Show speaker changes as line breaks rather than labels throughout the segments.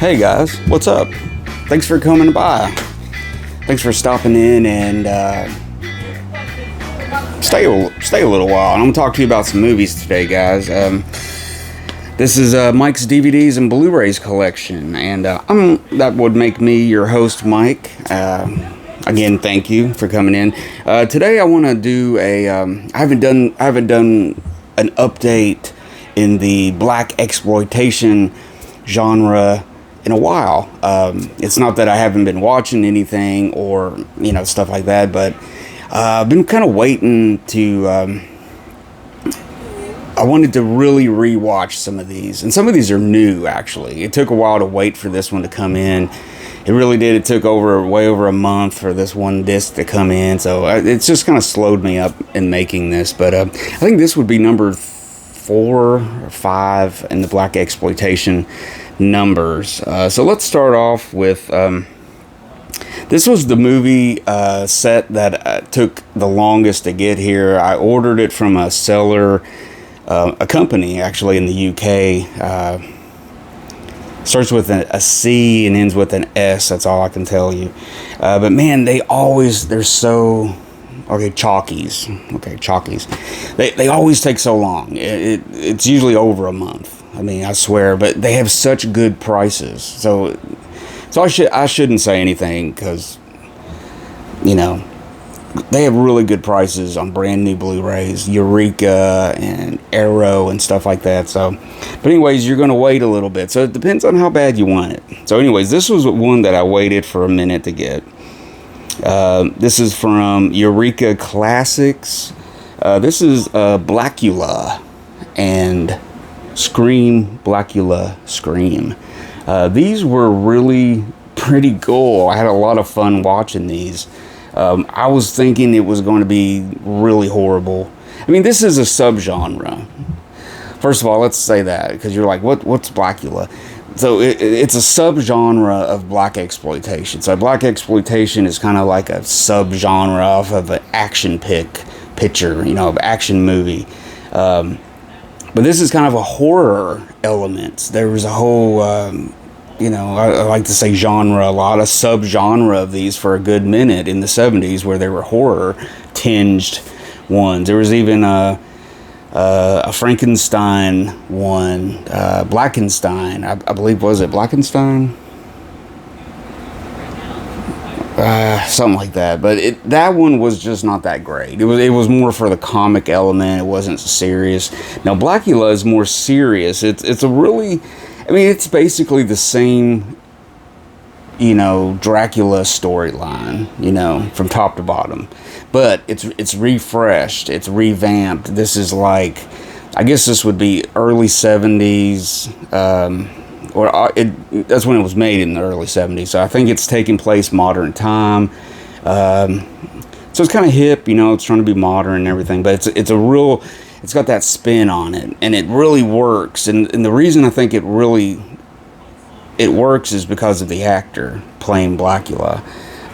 Hey guys, what's up? Thanks for coming by. Thanks for stopping in and stay a little while. And I'm gonna talk to you about some movies today, guys. This is Mike's DVDs and Blu-rays collection, and that would make me your host, Mike. Again, thank you for coming in. Today, I want to do I haven't done an update in the Blaxploitation genre in a while. It's not that I haven't been watching anything or stuff like that, but I've been kind of waiting to. I wanted to really rewatch some of these, and some of these are new. Actually, it took a while to wait for this one to come in. It really did. It took way over a month for this one disc to come in, so it's just kind of slowed me up in making this. But I think this would be number 4 or 5 in the Blaxploitation numbers. So let's start off with this was the movie set that took the longest to get here. I ordered it from a seller, a company actually in the UK. Starts with a C and ends with an S. That's all I can tell you. But man, they're so... Okay, Chalkies. They always take so long. It's usually over a month. I mean, I swear. But they have such good prices. So I shouldn't say anything because, they have really good prices on brand new Blu-rays, Eureka and Arrow and stuff like that. But anyways, you're going to wait a little bit. So it depends on how bad you want it. So anyways, this was one that I waited for a minute to get. This is from Eureka Classics. This is Blackula and Scream, Blackula, Scream. These were really pretty cool. I had a lot of fun watching these. I was thinking it was going to be really horrible. I mean, this is a subgenre. First of all, let's say that, because you're like, what's Blackula? So it's a subgenre of Blaxploitation. So Blaxploitation is kind of like a subgenre off of an action picture, of action movie. But this is kind of a horror element. There was a whole, I like to say genre, a lot of subgenre of these for a good minute in the 70s where they were horror tinged ones. There was even a Frankenstein one, Blackenstein, I believe. Was it Blackenstein? Something like that. But that one was just not that great. It was more for the comic element. It wasn't serious. Now Blackula is more serious. It's a really, it's basically the same, Dracula storyline, from top to bottom. But it's refreshed, it's revamped. This is like, I guess this would be early 70s, that's when it was made, in the early 70s. So I think it's taking place modern time. So it's kind of hip, it's trying to be modern and everything. But it's got that spin on it, and it really works. And the reason I think it works is because of the actor playing Blackula.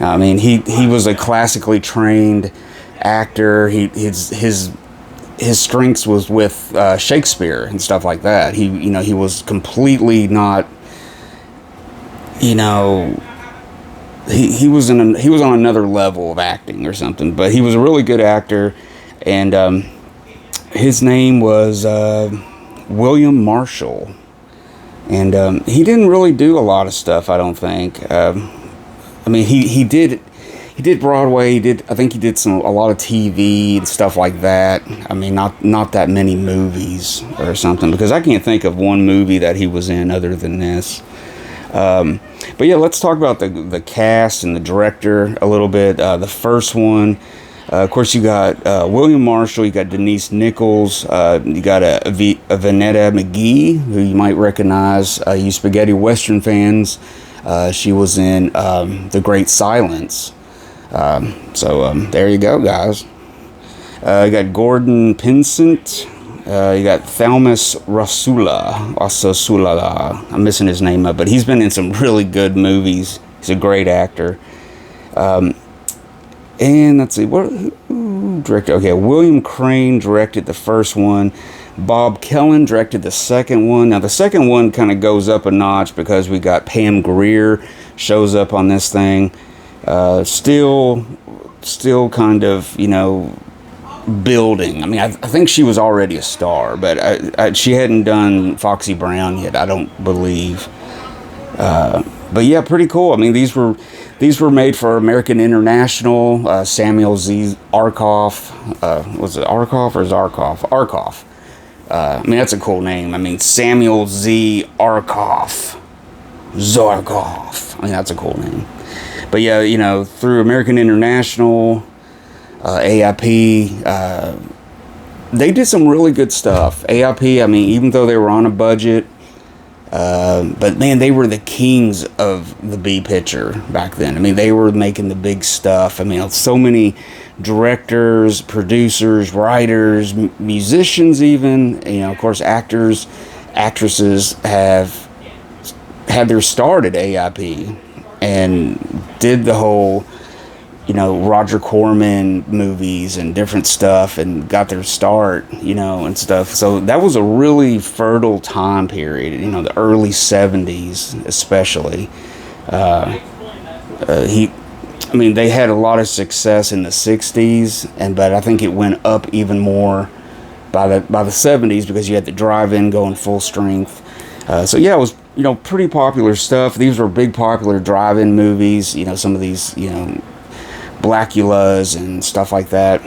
He was a classically trained actor. His strengths was with Shakespeare and stuff like that. He was completely not. He was on another level of acting or something. But he was a really good actor, and his name was William Marshall, and he didn't really do a lot of stuff, I don't think. He did Broadway. I think he did a lot of TV and stuff like that. Not that many movies or something, because I can't think of one movie that he was in other than this. But yeah, let's talk about the cast and the director a little bit. The first one, of course, you got William Marshall. You got Denise Nichols. You got a Vanetta McGee, who you might recognize. You spaghetti western fans. She was in The Great Silence. So there you go, guys. You got Gordon Pinsent. You got Thalmus Rasula. I'm missing his name up, but he's been in some really good movies. He's a great actor. And let's see, who directed? Okay, William Crane directed the first one. Bob Kellen directed the second one. Now the second one kind of goes up a notch because we got Pam Grier shows up on this thing. Still kind of, you know, building. I mean, I think she was already a star, but she hadn't done Foxy Brown yet, I don't believe. But yeah, pretty cool. I mean, these were made for American International. Samuel Z. Arkoff. Was it Arkoff or Zarkoff? Arkoff. I mean, that's a cool name. I mean, Samuel Z. Arkoff. Zarkoff. I mean, that's a cool name. But yeah, you know, through American International, AIP, they did some really good stuff. AIP, I mean, even though they were on a budget, but man, they were the kings of the B picture back then. I mean, they were making the big stuff. I mean, so many directors, producers, writers, musicians, even, you know, of course, actors, actresses have had their start at AIP and did the whole, you know, Roger Corman movies and different stuff and got their start, you know, and stuff. So that was a really fertile time period, you know, the early 70s especially. I mean, they had a lot of success in the 60s, but I think it went up even more by the 70s because you had the drive-in going full strength. So yeah, it was, you know, pretty popular stuff. These were big popular drive-in movies, you know, some of these, you know, Blackulas and stuff like that.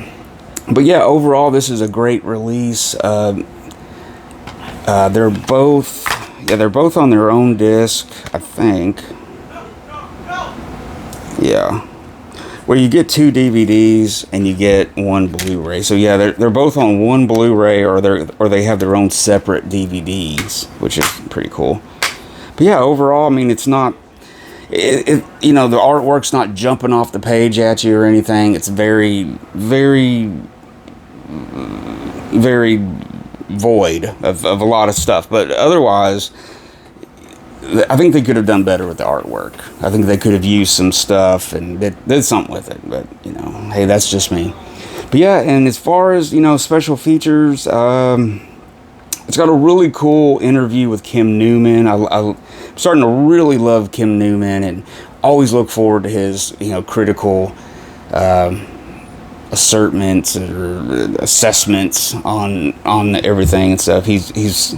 But yeah, overall, this is a great release. They're both on their own disc, I think. Yeah, where you get 2 DVDs and you get 1 Blu-ray. So yeah, they're both on 1 Blu-ray, or they have their own separate DVDs, which is pretty cool. But yeah, overall, I mean, it's not. You know, the artwork's not jumping off the page at you or anything. It's very, very, very void of a lot of stuff. But otherwise, I think they could have done better with the artwork. I think they could have used some stuff and did something with it. But, you know, hey, that's just me. But yeah, and as far as, you know, special features, it's got a really cool interview with Kim Newman. I'm starting to really love Kim Newman and always look forward to his, you know, critical assertments or assessments on everything and stuff. He's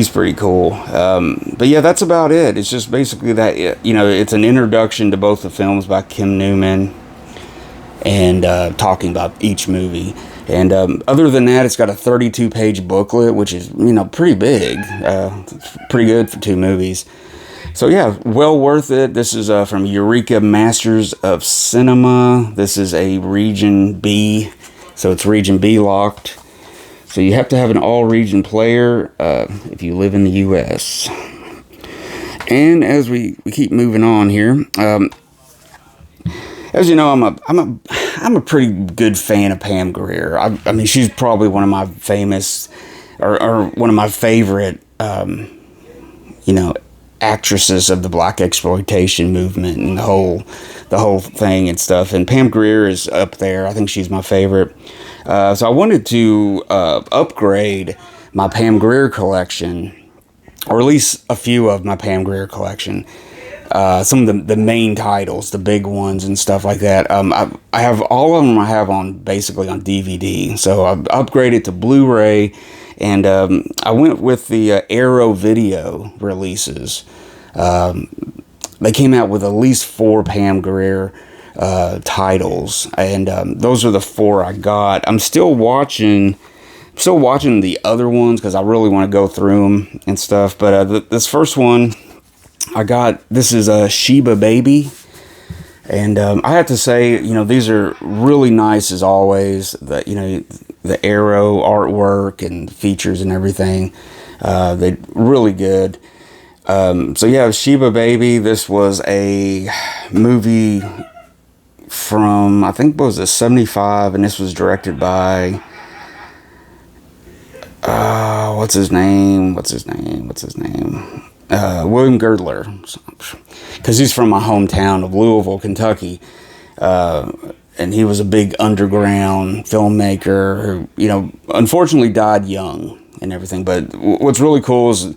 pretty cool. But yeah, that's about it. It's just basically that, you know, it's an introduction to both the films by Kim Newman and talking about each movie. And other than that, it's got a 32-page booklet, which is, you know, pretty big. It's pretty good for 2 movies. So yeah, well worth it. This is from Eureka Masters of Cinema. This is a Region B, so it's Region B locked. So you have to have an all-region player if you live in the U.S. And as we keep moving on here, as you know, I'm a pretty good fan of Pam Grier. I mean, she's probably one of my famous, or one of my favorite, you know, actresses of the Blaxploitation movement and the whole thing and stuff. And Pam Grier is up there. I think she's my favorite. So I wanted to upgrade my Pam Grier collection, or at least a few of my Pam Grier collection. Some of the main titles, the big ones and stuff like that. I have all of them. I have basically on DVD. So I've upgraded to Blu-ray, and I went with the Arrow Video releases. They came out with at least 4 Pam Grier titles, and those are the 4 I got. I'm still watching the other ones because I really want to go through them and stuff. But this first one I got, this is a Sheba Baby, and I have to say, you know, these are really nice as always. That, you know, the Arrow artwork and features and everything, they're really good. So yeah, Sheba Baby. This was a movie from, I think, was it 75, and this was directed by what's his name? William Girdler, because he's from my hometown of Louisville, Kentucky. and he was a big underground filmmaker who, unfortunately died young and everything. But what's really cool is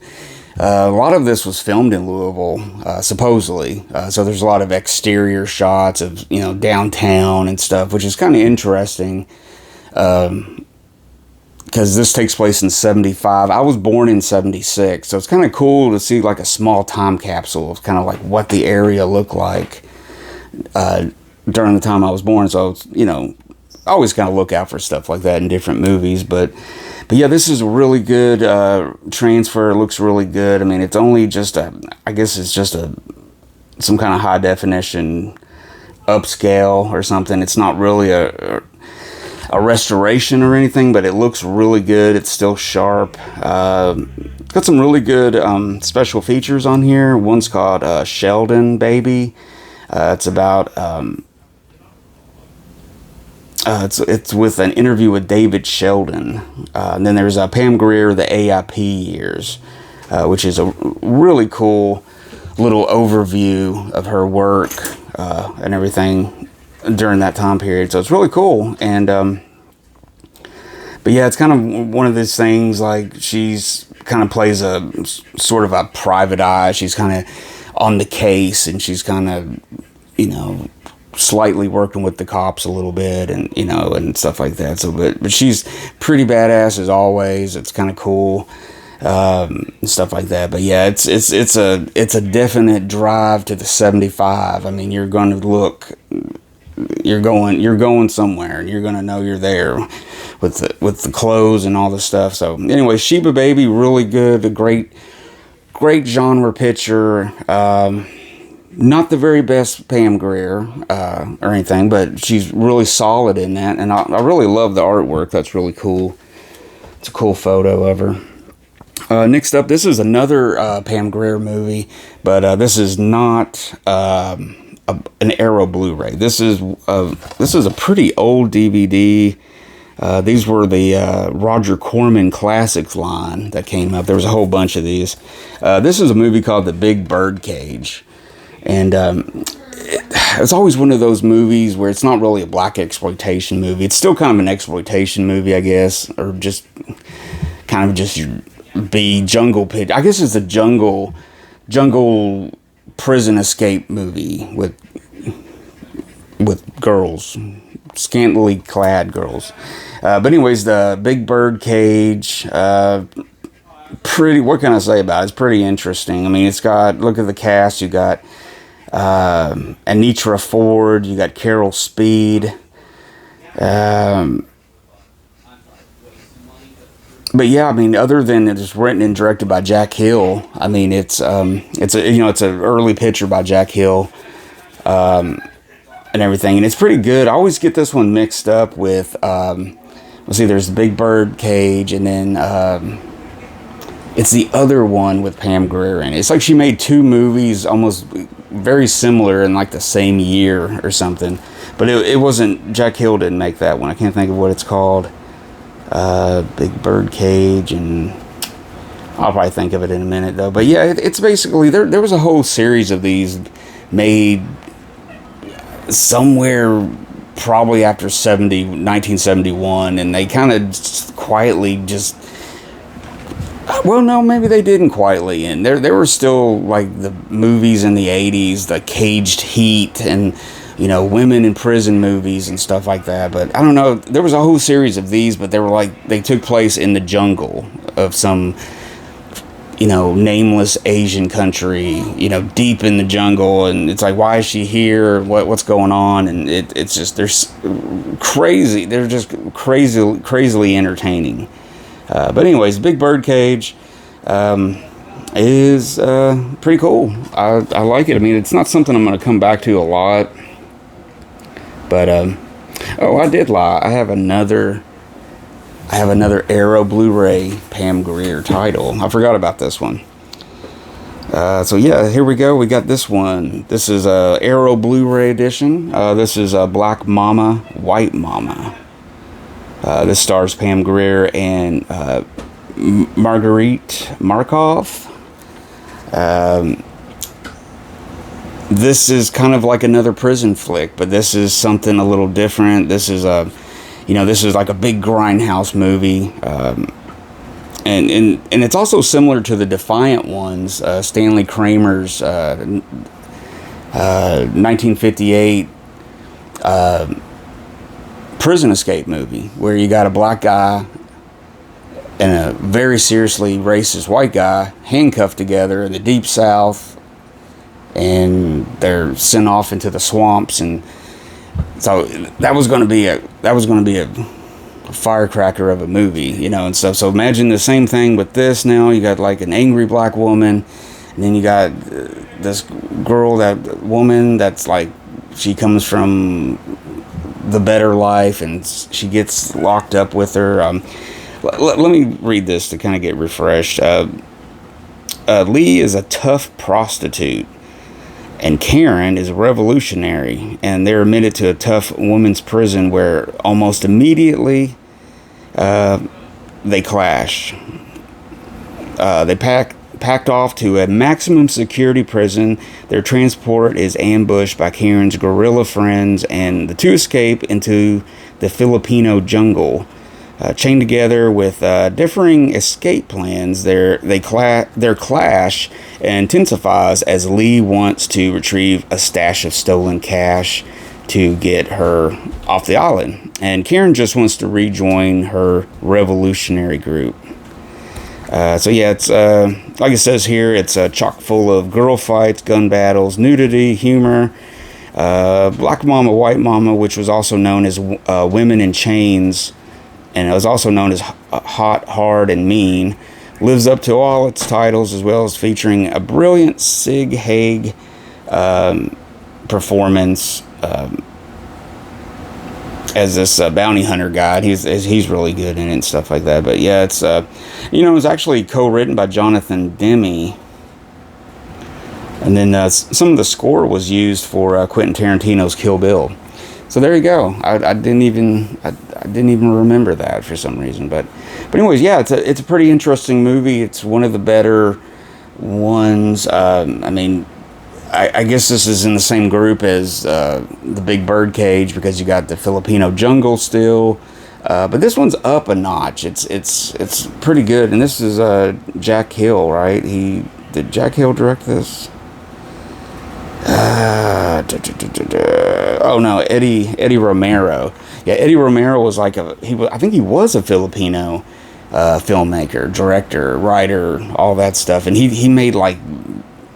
a lot of this was filmed in Louisville, supposedly. So there's a lot of exterior shots of, downtown and stuff, which is kind of interesting. Because this takes place in 75. I was born in 76, so it's kind of cool to see like a small time capsule of kind of like what the area looked like during the time I was born. So, I always kind of look out for stuff like that in different movies. But yeah, this is a really good transfer. It looks really good. I mean, it's only just I guess it's just some kind of high definition upscale or something. It's not really a restoration or anything, but it looks really good. It's still sharp. Got some really good special features on here. One's called Sheldon Baby. It's about it's with an interview with David Sheldon. And then there's Pam Grier, the AIP years, which is a really cool little overview of her work and everything during that time period. So it's really cool. And but yeah, it's kind of one of these things, like she's kind of plays a sort of a private eye. She's kind of on the case, and she's kind of slightly working with the cops a little bit, and and stuff like that. So but she's pretty badass as always. It's kind of cool. And stuff like that. But yeah, it's a definite drive to the 75. I mean, you're going to look, you're going somewhere, and you're going to know you're there with the clothes and all the stuff. So anyway, Sheba Baby, really good, a great genre picture. Not the very best Pam Grier or anything, but she's really solid in that, and I really love the artwork. That's really cool. It's a cool photo of her. Next up, this is another Pam Grier movie, but this is not an Arrow Blu-ray. This is a pretty old DVD. These were the Roger Corman Classics line that came up. There was a whole bunch of these. This is a movie called The Big Birdcage, and it's always one of those movies where it's not really a black exploitation movie. It's still kind of an exploitation movie, I guess, or just kind of just be jungle pitch. I guess it's a jungle prison escape movie with girls, scantily clad girls. But anyways, The Big Birdcage, what can I say about it? It's pretty interesting. I mean, it's got, look at the cast. You got Anitra Ford, you got Carol Speed, but yeah, I mean, other than it's written and directed by Jack Hill, I mean, it's an early picture by Jack Hill, and everything, and it's pretty good. I always get this one mixed up with, let's see, there's The Big Birdcage, and then it's the other one with Pam Grier in it. It's like she made two movies almost very similar in like the same year or something, but it wasn't, Jack Hill didn't make that one. I can't think of what it's called. Big Birdcage, and I'll probably think of it in a minute though. But yeah, it's basically, there was a whole series of these made somewhere probably after 1971, and they kind of quietly just, well, no, maybe they didn't quietly end. There were still like the movies in the 80s, the Caged Heat, and women in prison movies and stuff like that. But I don't know, there was a whole series of these, but they took place in the jungle of some, nameless Asian country, deep in the jungle, and it's like, why is she here? What's going on? And it's just, they're crazy. They're just crazily entertaining. But anyways, Big Birdcage is pretty cool. I like it. I mean, it's not something I'm going to come back to a lot. But, I did lie. I have another Arrow Blu-ray Pam Grier title. I forgot about this one. So yeah, here we go. We got this one. This is a Arrow Blu-ray edition. This is Black Mama, White Mama. This stars Pam Grier and Marguerite Markov. this is kind of like another prison flick, but this is something a little different. This is this is like a big grindhouse movie, and it's also similar to the Defiant ones, Stanley Kramer's 1958 prison escape movie, where you got a black guy and a very seriously racist white guy handcuffed together in the Deep South, and they're sent off into the swamps. And so that was going to be a firecracker of a movie, and stuff. So imagine the same thing with this. Now you got like an angry black woman, and then you got this girl, that woman that's like, she comes from the better life, and she gets locked up with her. Let me read this to kind of get refreshed. Lee is a tough prostitute, and Karen is a revolutionary, and they're admitted to a tough women's prison where almost immediately they clash. They packed off to a maximum security prison. Their transport is ambushed by Karen's guerrilla friends, and the two escape into the Filipino jungle. Chained together with differing escape plans, their clash intensifies as Lee wants to retrieve a stash of stolen cash to get her off the island, and Karen just wants to rejoin her revolutionary group. So yeah, it's like it says here, it's chock full of girl fights, gun battles, nudity, humor. Black Mama, White Mama, which was also known as Women in Chains, and it was also known as Hot, Hard, and Mean, lives up to all its titles, as well as featuring a brilliant Sig Haig performance as this bounty hunter guy. He's really good in it and stuff like that. But yeah, it's it was actually co-written by Jonathan Demme, and then some of the score was used for Quentin Tarantino's Kill Bill. So there you go. I didn't even remember that for some reason. But anyways, yeah, it's a pretty interesting movie. It's one of the better ones. I guess this is in the same group as The Big Birdcage, because you got the Filipino jungle still. But this one's up a notch. It's pretty good. And this is Jack Hill, right? Did Jack Hill direct this? Oh no, Eddie Romero. Yeah, Eddie Romero was like I think he was a Filipino filmmaker, director, writer, all that stuff, and he made like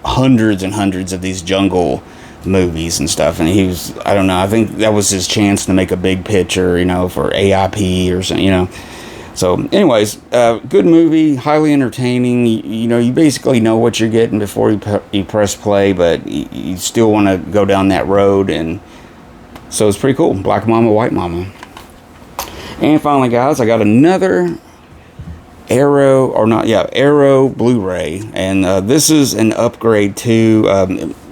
hundreds and hundreds of these jungle movies and stuff. And he was, I don't know, I think that was his chance to make a big picture, for AIP or something, So, anyways, good movie, highly entertaining. You basically know what you're getting before you press play, but you still want to go down that road, and so it's pretty cool. Black Mama, White Mama. And finally, guys, I got another Arrow Blu-ray, and this is an upgrade too.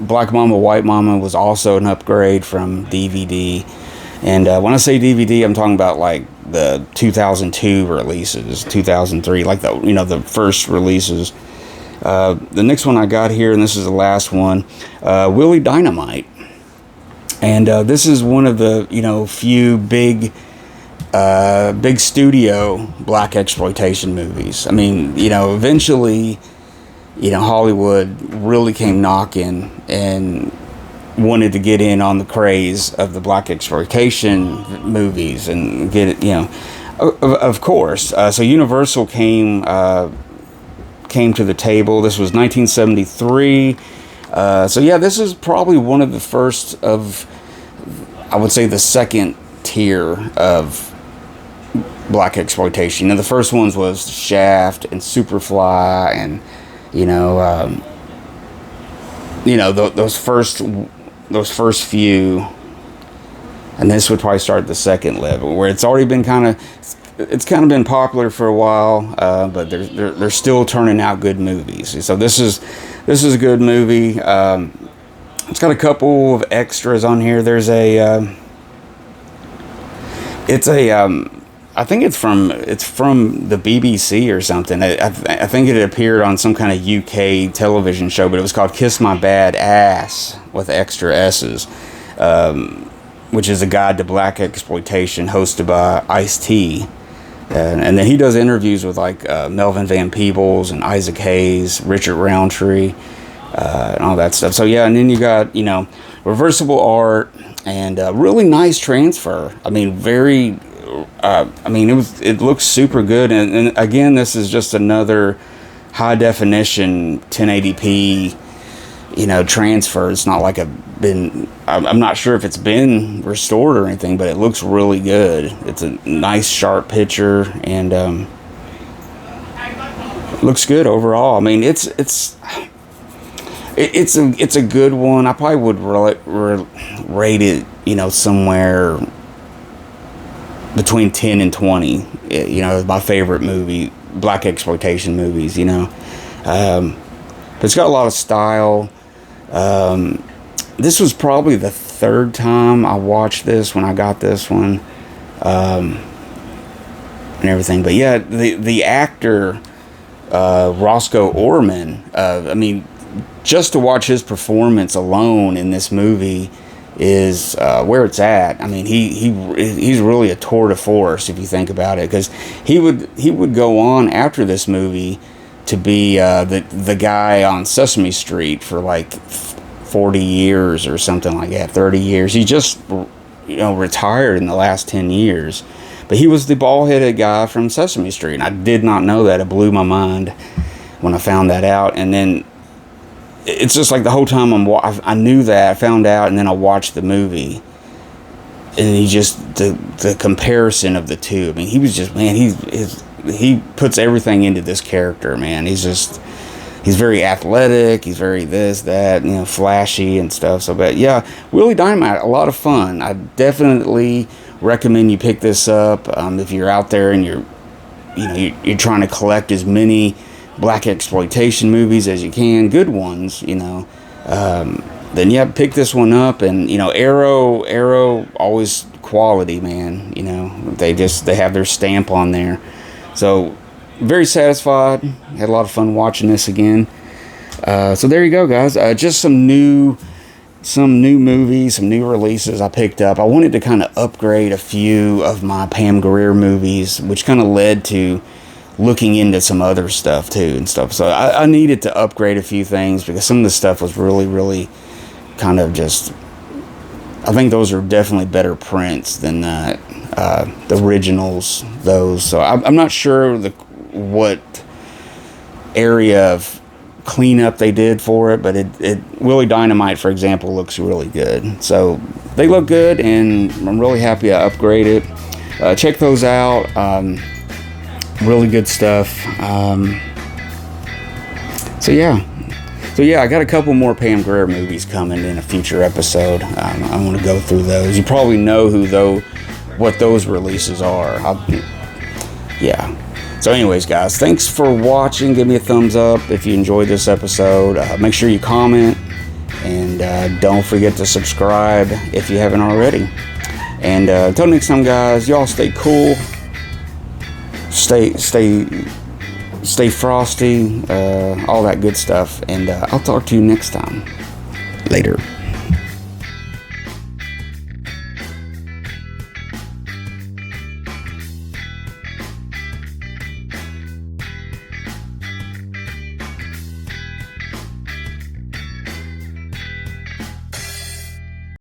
Black Mama, White Mama was also an upgrade from DVD. And when I say DVD, I'm talking about like the 2002 releases, 2003, like the first releases. The next one I got here, and this is the last one, Willie Dynamite. And this is one of the few big studio black exploitation movies. Eventually, Hollywood really came knocking and wanted to get in on the craze of the black exploitation movies and get it, of course. So Universal came to the table. This was 1973. So yeah, this is probably one of the first of, I would say, the second tier of black exploitation. The first ones was Shaft and Superfly, and those first few, and this would probably start the second level, where it's already been it's kind of been popular for a while, but they're still turning out good movies. So this is a good movie. It's got a couple of extras on here. There's I think it's from the BBC or something. I think it appeared on some kind of UK television show, but it was called Kiss My Bad Ass with extra S's, which is a guide to black exploitation hosted by Ice-T. And then he does interviews with like Melvin Van Peebles and Isaac Hayes, Richard Roundtree, and all that stuff. So yeah, and then you got, reversible art and really nice transfer. I mean, it looks super good. And again, this is just another high definition 1080p, transfer. It's not like I'm not sure if it's been restored or anything, but it looks really good. It's a nice sharp picture and looks good overall. I mean, it's a good one. I probably would rate it, somewhere between 10 and 20. My favorite movie, black exploitation movies, but it's got a lot of style. This was probably the third time I watched this when I got this one, and everything. But yeah, the actor, Roscoe Orman, just to watch his performance alone in this movie is where it's at. I mean, he's really a tour de force if you think about it, because he would go on after this movie to be the guy on Sesame Street for like 40 years or something like that, 30 years. He just retired in the last 10 years, but he was the bald-headed guy from Sesame Street, and I did not know that. It blew my mind when I found that out. And then it's just like the whole time I knew that, I found out, and then I watched the movie, and the comparison of the two. I mean, he was just, man, he puts everything into this character, man. He's very athletic. He's very this, that, flashy and stuff. So, but yeah, Willie Dynamite, a lot of fun. I definitely recommend you pick this up if you're out there and you're trying to collect as many black exploitation movies as you can, good ones, then yeah, pick this one up. And Arrow always quality, man. They have their stamp on there. So very satisfied. Had a lot of fun watching this again. So there you go, guys. Just some new movies, some new releases I picked up. I wanted to kind of upgrade a few of my Pam Grier movies, which kind of led to looking into some other stuff too and stuff. So I needed to upgrade a few things because some of the stuff was really, really kind of just, I think those are definitely better prints than the originals, those. So I'm not sure what area of cleanup they did for it, but it Willie Dynamite, for example, looks really good. So they look good, and I'm really happy I upgraded. Check those out. Really good stuff. So yeah, I got a couple more Pam Grier movies coming in a future episode. I want to go through those. You probably know what those releases are. Yeah. So anyways, guys, thanks for watching. Give me a thumbs up if you enjoyed this episode. Make sure you comment, and don't forget to subscribe if you haven't already. And until next time, guys, y'all stay cool. Stay frosty, all that good stuff. And I'll talk to you next time. Later.